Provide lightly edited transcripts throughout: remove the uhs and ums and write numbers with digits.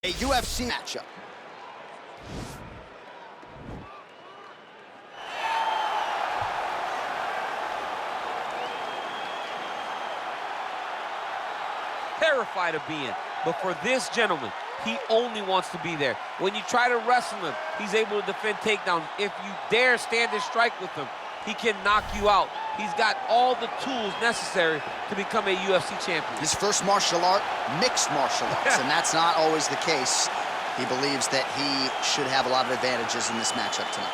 A UFC matchup. Terrified of being, but for this gentleman, he only wants to be there. When you try to wrestle him, he's able to defend takedowns. If you dare stand and strike with him, he can knock you out. He's got all the tools necessary to become a UFC champion. His first martial art, mixed martial arts, and that's not always the case. He believes that he should have a lot of advantages in this matchup tonight.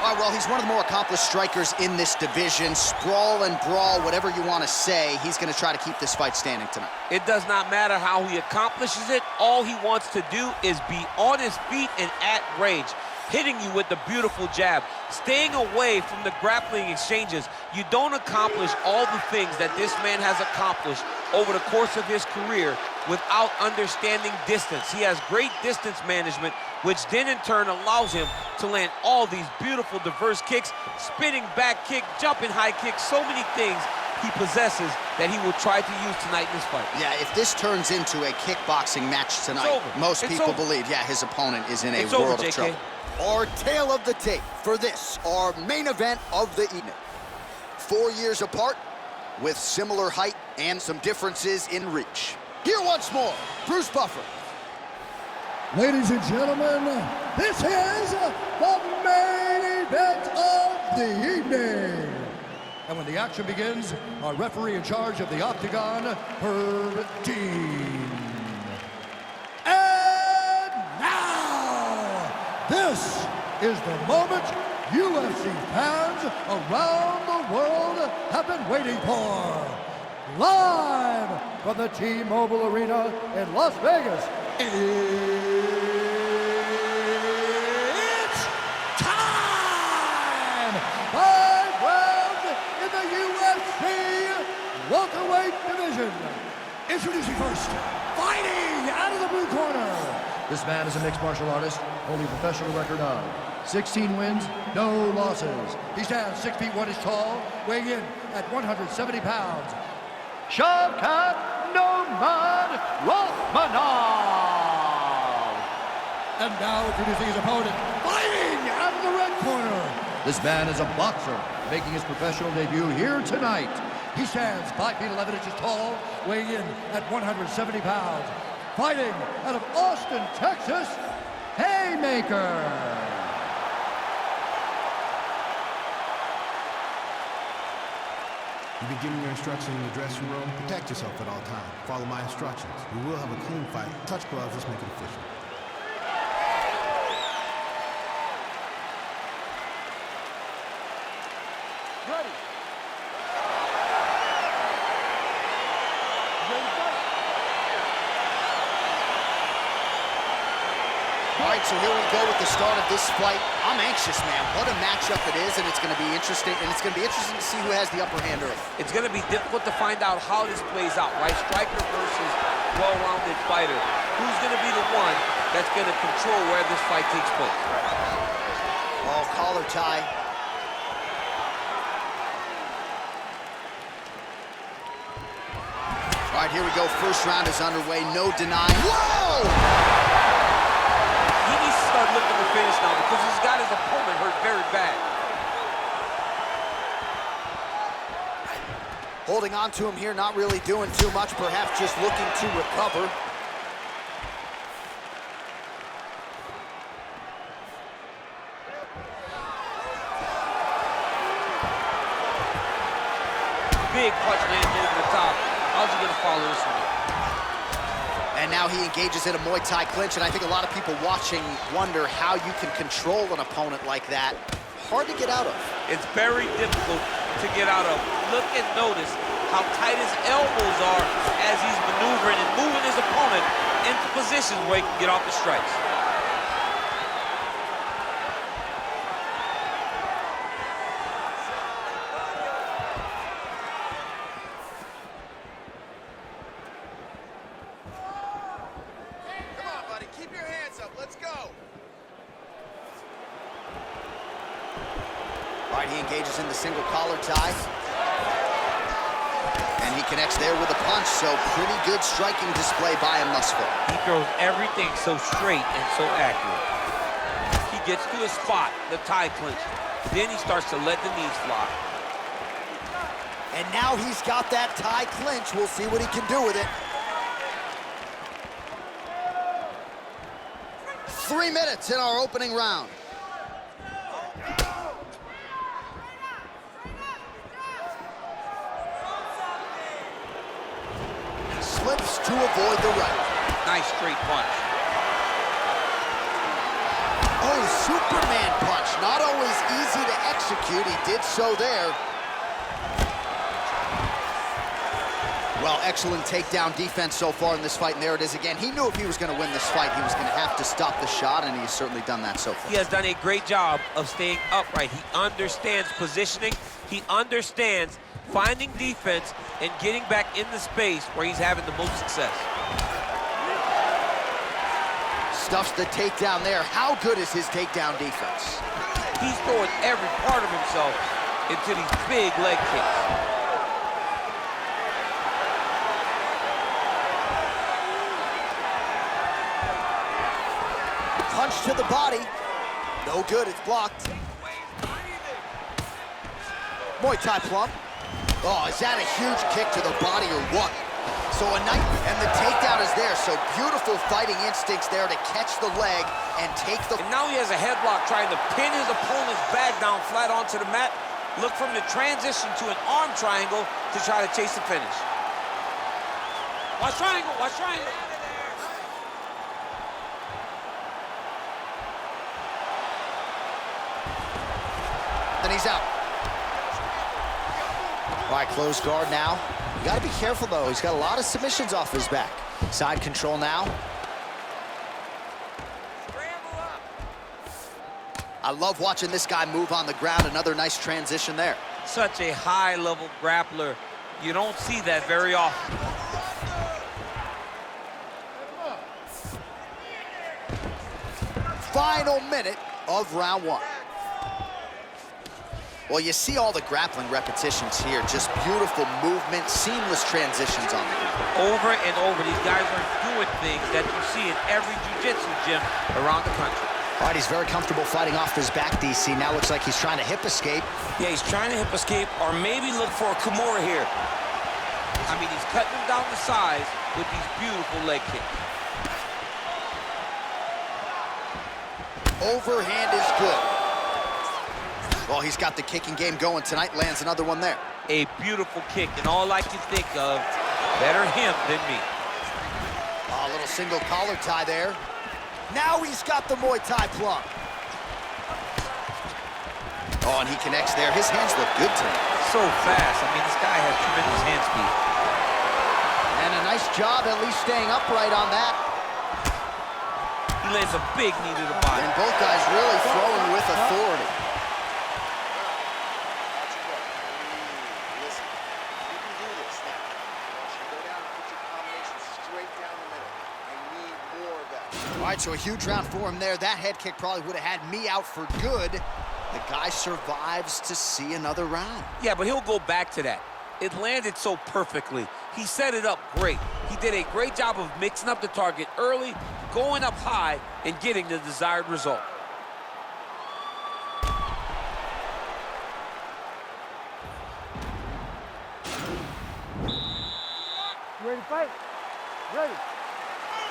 All right, well, he's one of the more accomplished strikers in this division. Sprawl and brawl, whatever you want to say, he's going to try to keep this fight standing tonight. It does not matter how he accomplishes it. All he wants to do is be on his feet and at range, hitting you with the beautiful jab, staying away from the grappling exchanges. You don't accomplish all the things that this man has accomplished over the course of his career without understanding distance. He has great distance management, which then in turn allows him to land all these beautiful diverse kicks, spinning back kick, jumping high kick, so many things he possesses that he will try to use tonight in this fight. Yeah, if this turns into a kickboxing match tonight, most people believe, yeah, his opponent is in a world of trouble. Our tale of the tape for this, our main event of the evening. 4 years apart, with similar height and some differences in reach. Here once more, Bruce Buffer. Ladies and gentlemen, this is the main event of the evening. And when the action begins, our referee in charge of the Octagon, Herb Dean. And now, this is the moment UFC fans around the world have been waiting for. Live from the T-Mobile Arena in Las Vegas, it's time! 5 rounds in the UFC welterweight division. Introducing first, fighting out of the blue corner. This man is a mixed martial artist, holding a professional record of 16 wins, no losses. He stands 6 feet 1 inches tall, weighing in at 170 pounds. Shavkat Rakhmonov. And now introducing his opponent, fighting out of the red corner. This man is a boxer, making his professional debut here tonight. He stands 5 feet 11 inches tall, weighing in at 170 pounds. Fighting out of Austin, Texas, Haymaker. You've been given your instructions in the dressing room. Protect yourself at all times. Follow my instructions. We will have a clean fight. Touch gloves, let's make it official. Ready. All right, so here we go with the start of this fight. I'm anxious, man. What a matchup it is, and it's going to be interesting. And it's going to be interesting to see who has the upper hand early. It's going to be difficult to find out how this plays out, right? Striker versus well-rounded fighter. Who's going to be the one that's going to control where this fight takes place? Oh, collar tie. All right, here we go. First round is underway. No denying. Whoa! Start looking to finish now because he's got his opponent hurt very bad. Holding on to him here, not really doing too much, perhaps just looking to recover. Big punch landed over the top. How's he going to follow this one? And now he engages in a Muay Thai clinch, and I think a lot of people watching wonder how you can control an opponent like that. Hard to get out of. It's very difficult to get out of. Look and notice how tight his elbows are as he's maneuvering and moving his opponent into positions where he can get off the strikes. All right, he engages in the single collar tie. And he connects there with a punch, so pretty good striking display by him thus far. He throws everything so straight and so accurate. He gets to a spot, the tie clinch. Then he starts to let the knees fly. And now he's got that tie clinch. We'll see what he can do with it. 3 minutes in our opening round. Slips to avoid the right. Nice straight punch. Oh, Superman punch. Not always easy to execute. He did so there. Well, excellent takedown defense so far in this fight, and there it is again. He knew if he was going to win this fight, he was going to have to stop the shot, and he's certainly done that so far. He has done a great job of staying upright. He understands positioning. He understands finding defense and getting back in the space where he's having the most success. Stuffs the takedown there. How good is his takedown defense? He's throwing every part of himself into these big leg kicks. Punch to the body. No good, it's blocked. Muay Thai plump. Oh, is that a huge kick to the body or what? So a night, and the takedown is there. So beautiful fighting instincts there to catch the leg and take the... And now he has a headlock trying to pin his opponent's back down flat onto the mat. Look from the transition to an arm triangle to try to chase the finish. Watch triangle, watch triangle. Then he's out. All right, closed guard now. You got to be careful, though. He's got a lot of submissions off his back. Side control now. I love watching this guy move on the ground. Another nice transition there. Such a high-level grappler. You don't see that very often. Final minute of round one. Well, you see all the grappling repetitions here. Just beautiful movement, seamless transitions on the ground. Over and over, these guys are doing things that you see in every jiu-jitsu gym around the country. All right, he's very comfortable fighting off his back, DC. Now looks like he's trying to hip escape. Yeah, he's trying to hip escape or maybe look for a Kimura here. I mean, he's cutting them down to size with these beautiful leg kicks. Overhand is good. Well, he's got the kicking game going tonight. Lands another one there. A beautiful kick, and all I can think of, better him than me. Oh, a little single collar tie there. Now he's got the Muay Thai plump. Oh, and he connects there. His hands look good tonight. So fast. I mean, this guy has tremendous hand speed. And a nice job at least staying upright on that. He lands a big knee to the body. And both guys really throwing with authority. All right, so a huge round for him there. That head kick probably would have had me out for good. The guy survives to see another round. Yeah, but he'll go back to that. It landed so perfectly. He set it up great. He did a great job of mixing up the target early, going up high, and getting the desired result. You ready to fight? Ready.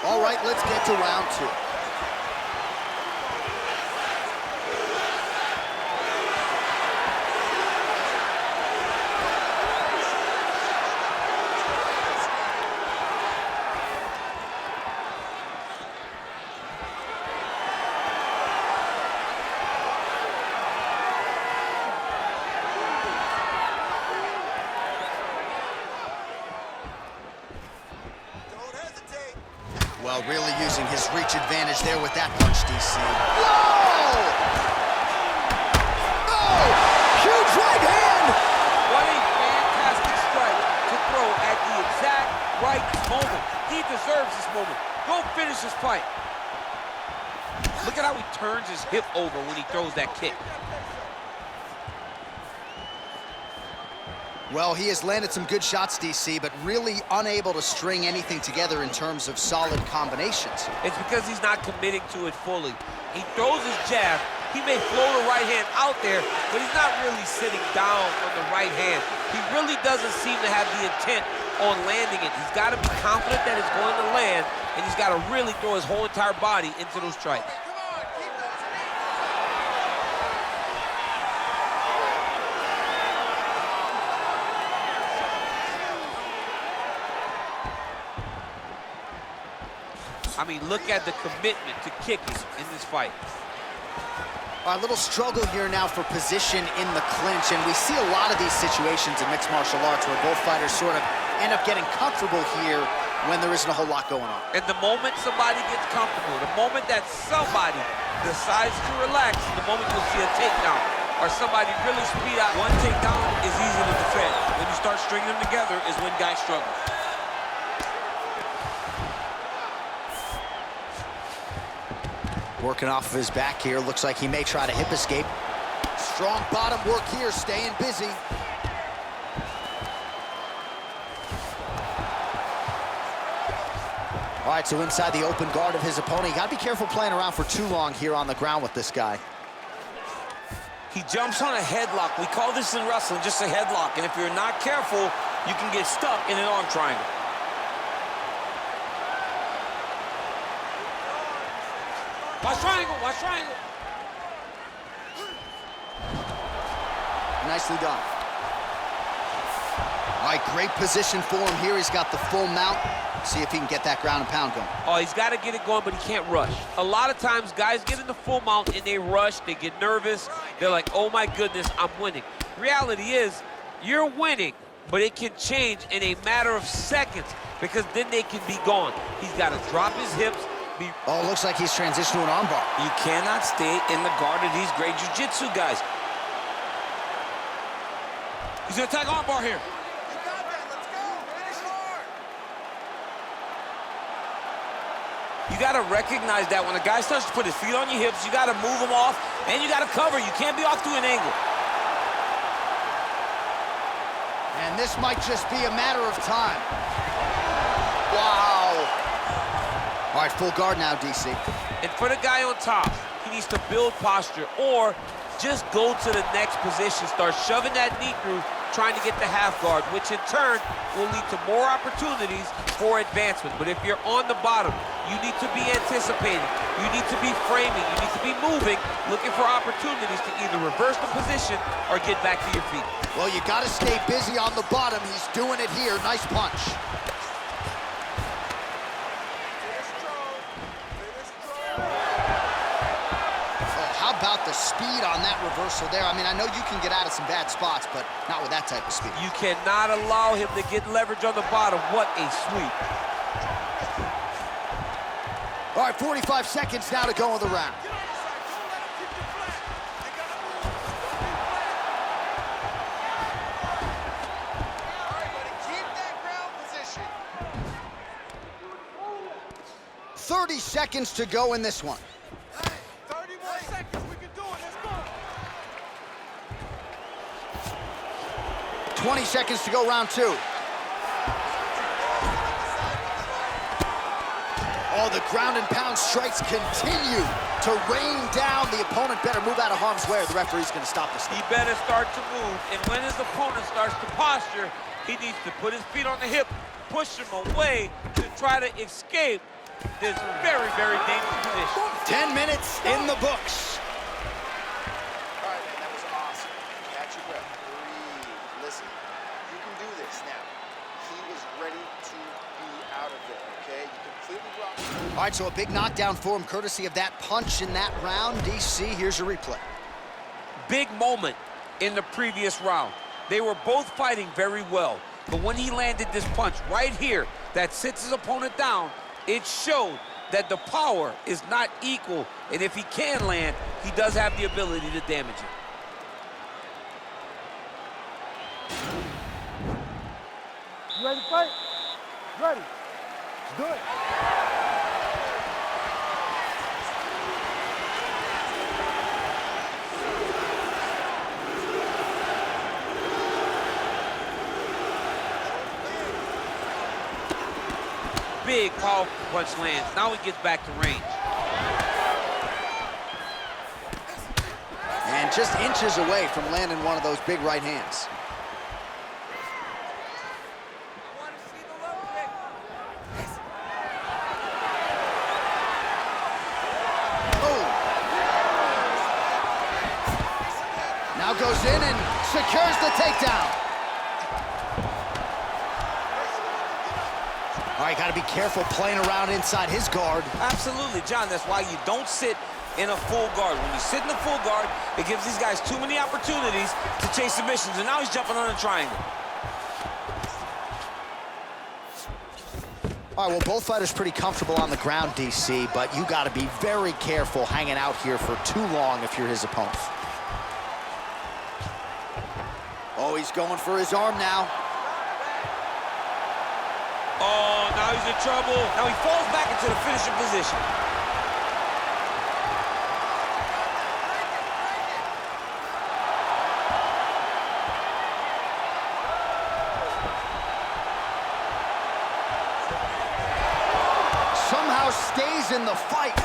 All right, let's get to round two. Well, really using his reach advantage there with that punch, DC. Whoa! Oh! Huge right hand! What a fantastic strike to throw at the exact right moment. He deserves this moment. Go finish this fight. Look at how he turns his hip over when he throws that kick. Well, he has landed some good shots, DC, but really unable to string anything together in terms of solid combinations. It's because he's not committing to it fully. He throws his jab. He may throw the right hand out there, but he's not really sitting down on the right hand. He really doesn't seem to have the intent on landing it. He's got to be confident that it's going to land, and he's got to really throw his whole entire body into those strikes. I mean, look at the commitment to kicking in this fight. A little struggle here now for position in the clinch, and we see a lot of these situations in mixed martial arts where both fighters sort of end up getting comfortable here when there isn't a whole lot going on. And the moment somebody gets comfortable, the moment that somebody decides to relax, the moment you'll see a takedown or somebody really speed out. One takedown is easy to defend. When you start stringing them together is when guys struggle. Working off of his back here. Looks like he may try to hip escape. Strong bottom work here, staying busy. All right, so inside the open guard of his opponent. You gotta be careful playing around for too long here on the ground with this guy. He jumps on a headlock. We call this in wrestling just a headlock. And if you're not careful, you can get stuck in an arm triangle. Watch triangle, watch triangle. Nicely done. All right, great position for him here. He's got the full mount. See if he can get that ground and pound going. Oh, he's got to get it going, but he can't rush. A lot of times, guys get in the full mount and they rush, they get nervous. They're like, oh my goodness, I'm winning. Reality is, you're winning, but it can change in a matter of seconds because then they can be gone. He's got to drop his hips. Oh, looks like he's transitioned to an armbar. You cannot stay in the guard of these great jiu-jitsu guys. He's going to attack armbar here. You got that. Let's go. Finish hard. You got to recognize that when a guy starts to put his feet on your hips, you got to move him off, and you got to cover. You can't be off to an angle. And this might just be a matter of time. Wow. All right, full guard now, DC. And for the guy on top, he needs to build posture or just go to the next position, start shoving that knee through, trying to get the half guard, which in turn will lead to more opportunities for advancement. But if you're on the bottom, you need to be anticipating. You need to be framing. You need to be moving, looking for opportunities to either reverse the position or get back to your feet. Well, you got to stay busy on the bottom. He's doing it here. Nice punch. About the speed on that reversal there. I mean, I know you can get out of some bad spots, but not with that type of speed. You cannot allow him to get leverage on the bottom. What a sweep. All right, 45 seconds now to go in the round. All right, buddy, keep that ground position. 30 seconds to go in this one. 30 more seconds. We can do it. Let's go. 20 seconds to go, round two. Oh, the ground and pound strikes continue to rain down. The opponent better move out of harm's way or the referee's going to stop this thing. He better start to move, and when his opponent starts to posture, he needs to put his feet on the hip, push him away to try to escape this very, very dangerous position. 10 minutes in the books. All right, man, that was awesome. Catch your breath. Breathe. Listen, you can do this now. He was ready to be out of there, okay? You completely blocked him. All right, so a big knockdown for him courtesy of that punch in that round. DC, here's your replay. Big moment in the previous round. They were both fighting very well, but when he landed this punch right here that sits his opponent down, it showed that the power is not equal, and if he can land, he does have the ability to damage it. You ready to fight? Ready. Let's do it. big, powerful punch lands. Now he gets back to range. And just inches away from landing one of those big right hands. Now goes in and secures the takedown. All right, got to be careful playing around inside his guard. Absolutely, John. That's why you don't sit in a full guard. When you sit in a full guard, it gives these guys too many opportunities to chase submissions, and now he's jumping on a triangle. All right, well, both fighters pretty comfortable on the ground, DC, but you got to be very careful hanging out here for too long if you're his opponent. Oh, he's going for his arm now. Oh, now he's in trouble. Now he falls back into the finishing position. Somehow stays in the fight.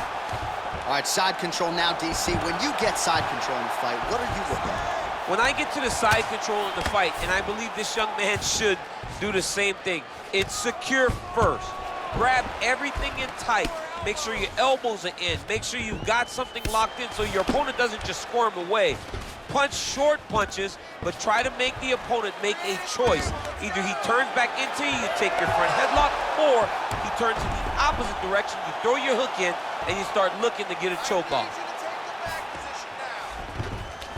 All right, side control now, DC. When you get side control in the fight, what are you looking at? When I get to the side control in the fight, and I believe this young man should do the same thing, it's secure first. Grab everything in tight. Make sure your elbows are in. Make sure you've got something locked in so your opponent doesn't just squirm away. Punch short punches, but try to make the opponent make a choice. Either he turns back into you take your front headlock, or he turns in the opposite direction, you throw your hook in, and you start looking to get a choke off.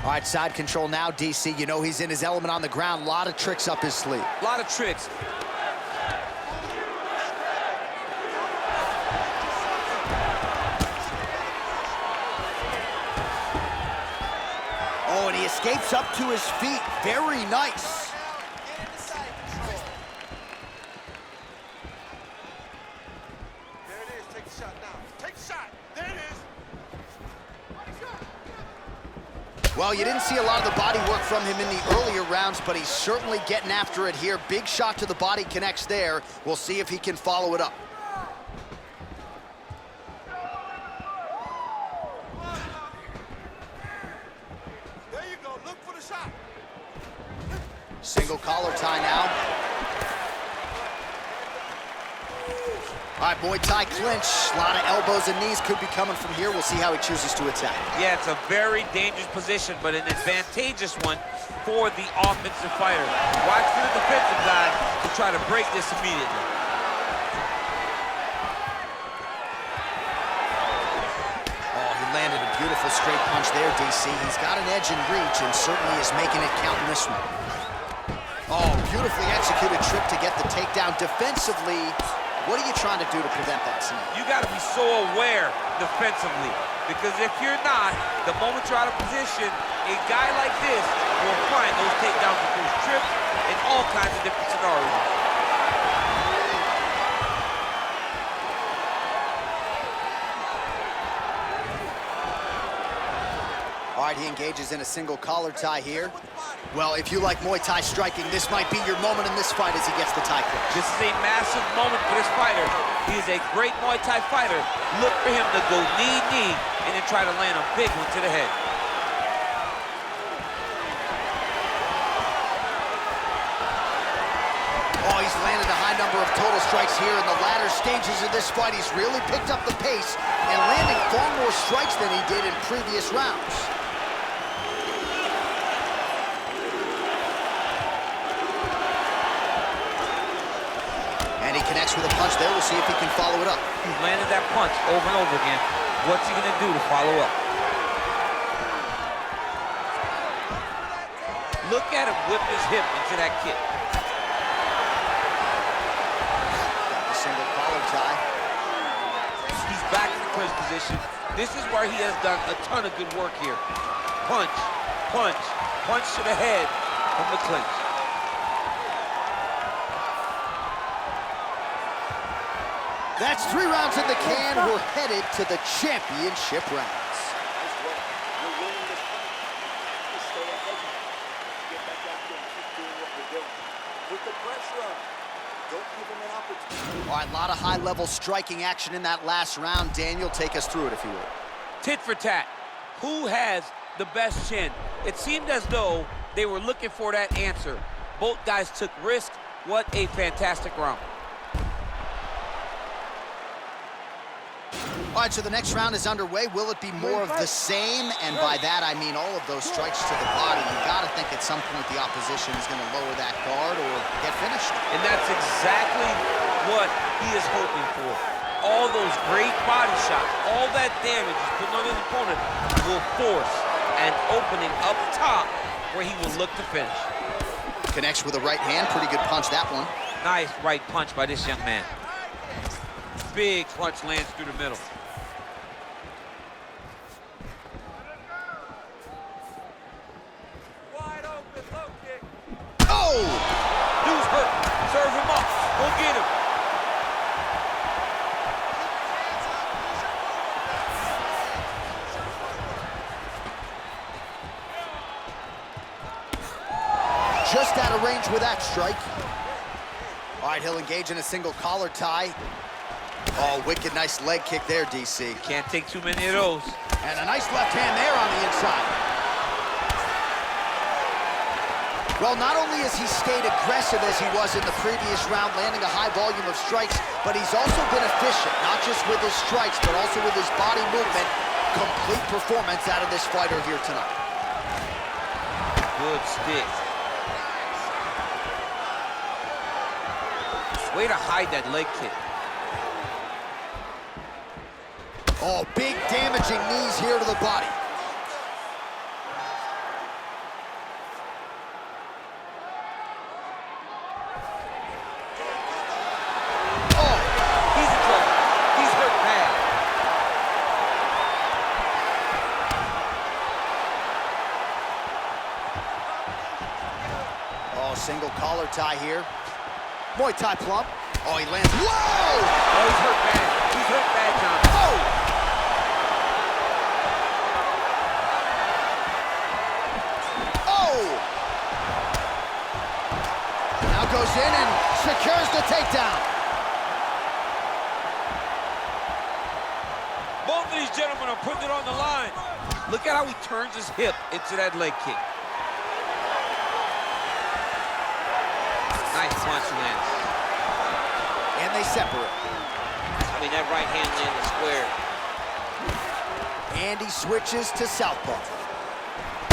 All right, side control now, DC. You know he's in his element on the ground. A lot of tricks up his sleeve. A lot of tricks. Oh, and he escapes up to his feet. Very nice. There it is. Take the shot now. Take the shot. There it is. Well, you didn't see a lot of the body work from him in the earlier rounds, but he's certainly getting after it here. Big shot to the body connects there. We'll see if he can follow it up. There you go. Look for the shot. Single collar tie now. All right, Muay Thai clinch. A lot of elbows and knees could be coming from here. We'll see how he chooses to attack. Yeah, it's a very dangerous position, but an advantageous one for the offensive fighter. Watch for the defensive guy to try to break this immediately. Oh, he landed a beautiful straight punch there, DC. He's got an edge in reach and certainly is making it count in this one. Oh, beautifully executed trip to get the takedown defensively. What are you trying to do to prevent that scenario? You got to be so aware defensively, because if you're not, the moment you're out of position, a guy like this will find those takedowns with those trips in all kinds of different scenarios. All right, he engages in a single collar tie here. Well, if you like Muay Thai striking, this might be your moment in this fight as he gets the tie clinch. This is a massive moment for this fighter. He is a great Muay Thai fighter. Look for him to go knee, and then try to land a big one to the head. Oh, he's landed a high number of total strikes here in the latter stages of this fight. He's really picked up the pace and landing far more strikes than he did in previous rounds. And he connects with a punch there. We'll see if he can follow it up. He's landed that punch over and over again. What's he gonna do to follow up? Look at him whip his hip into that kick. Got the single collar tie. He's back in the clinch position. This is where he has done a ton of good work here. Punch, punch, punch to the head from the clinch. That's 3 rounds in the can. We're headed to the championship rounds. Nice work. You're winning this fight. Just stay ahead. Get back out there and keep doing what we're doing. Put the pressure on. Don't give him an opportunity. All right, a lot of high-level striking action in that last round. Daniel, take us through it, if you will. Tit for tat. Who has the best chin? It seemed as though they were looking for that answer. Both guys took risk. What a fantastic round. All right, so the next round is underway. Will it be more of the same? And by that, I mean all of those strikes to the body. You got to think at some point the opposition is going to lower that guard or get finished. And that's exactly what he is hoping for. All those great body shots, all that damage he's putting on his opponent will force an opening up top where he will look to finish. Connects with a right hand. Pretty good punch, that one. Nice right punch by this young man. Big punch lands through the middle. Wide open, low kick. Oh! Dude's hurt. Serve him up. Go get him. Just out of range with that strike. All right, he'll engage in a single collar tie. Oh, wicked nice leg kick there, DC. Can't take too many of those. And a nice left hand there on the inside. Well, not only has he stayed aggressive as he was in the previous round, landing a high volume of strikes, but he's also been efficient, not just with his strikes, but also with his body movement. Complete performance out of this fighter here tonight. Good stick. Way to hide that leg kick. Oh, big damaging knees here to the body. Oh, he's in trouble. He's hurt bad. Oh, single collar tie here. Muay Thai plump. Oh, he lands. Whoa! Oh, he's hurt bad. He's hurt bad, John. Oh! Oh! Now goes in and secures the takedown. Both of these gentlemen are putting it on the line. Look at how he turns his hip into that leg kick. Nice punch lands. And they separate. I mean, that right hand landed square. And he switches to southpaw.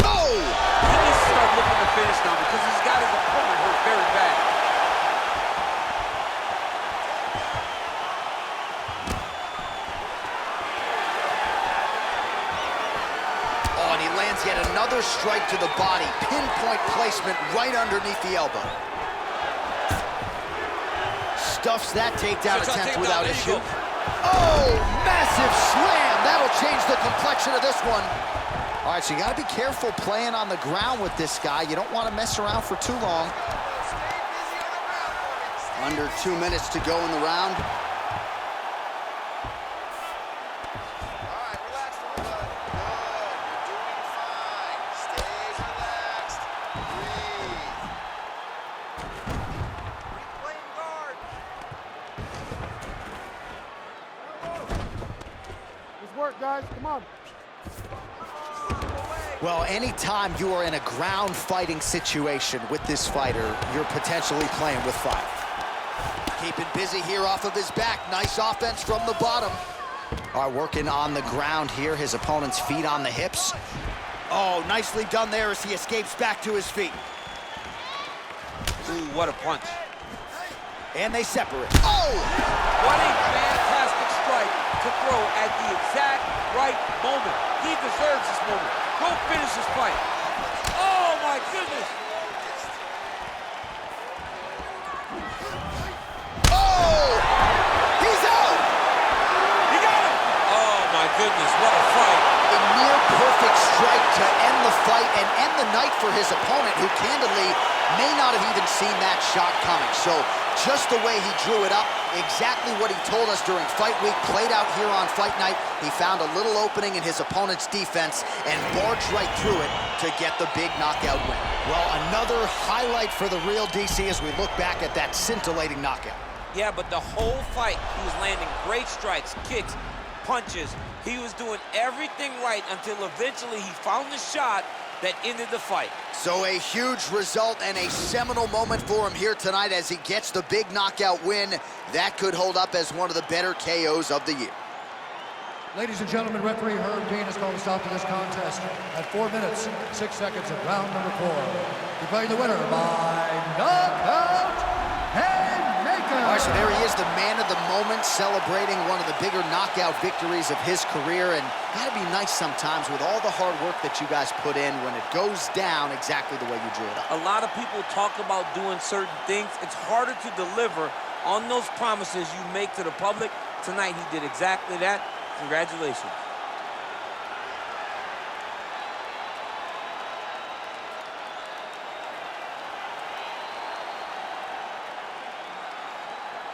Oh! He needs to start looking to finish now because he's got his opponent hurt very bad. Oh, and he lands yet another strike to the body. Pinpoint placement right underneath the elbow. Stuffs that takedown attempt without issue. Oh, massive slam. That'll change the complexion of this one. All right, so you got to be careful playing on the ground with this guy. You don't want to mess around for too long. Under 2 minutes to go in the round. All right, relax, my bud. Good. You're doing fine. Stay relaxed. Breathe. Playing guard. Good work, guys. Come on. Well, anytime you are in a ground fighting situation with this fighter, you're potentially playing with fire. Keeping busy here off of his back. Nice offense from the bottom. All right, working on the ground here. His opponent's feet on the hips. Oh, nicely done there as he escapes back to his feet. Ooh, what a punch. And they separate. Oh! What a fantastic strike to throw at the exact right moment. He deserves this moment. Go finish this fight. Oh, my goodness. Oh! He's out! He got him. Oh, my goodness, what a fight. A near perfect strike to end the fight and end the night for his opponent, who candidly may not have even seen that shot coming. So Just the way he drew it up, exactly what he told us during fight week, played out here on fight night. He found a little opening in his opponent's defense and barged right through it to get the big knockout win. Well, another highlight for the real DC as we look back at that scintillating knockout. Yeah, but the whole fight, he was landing great strikes, kicks, punches. He was doing everything right until eventually he found the shot that ended the fight. So a huge result and a seminal moment for him here tonight as he gets the big knockout win. That could hold up as one of the better KOs of the year. Ladies and gentlemen, referee Herb Dean has called a stop to this contest at 4 minutes, 6 seconds of round number 4. Declaring the winner by knockout haymaker. All right, so there he is, the man of the moment, celebrating one of the bigger knockout victories of his career. And gotta be nice sometimes with all the hard work that you guys put in when it goes down exactly the way you drew it up. A lot of people talk about doing certain things. It's harder to deliver on those promises you make to the public. Tonight, he did exactly that. Congratulations.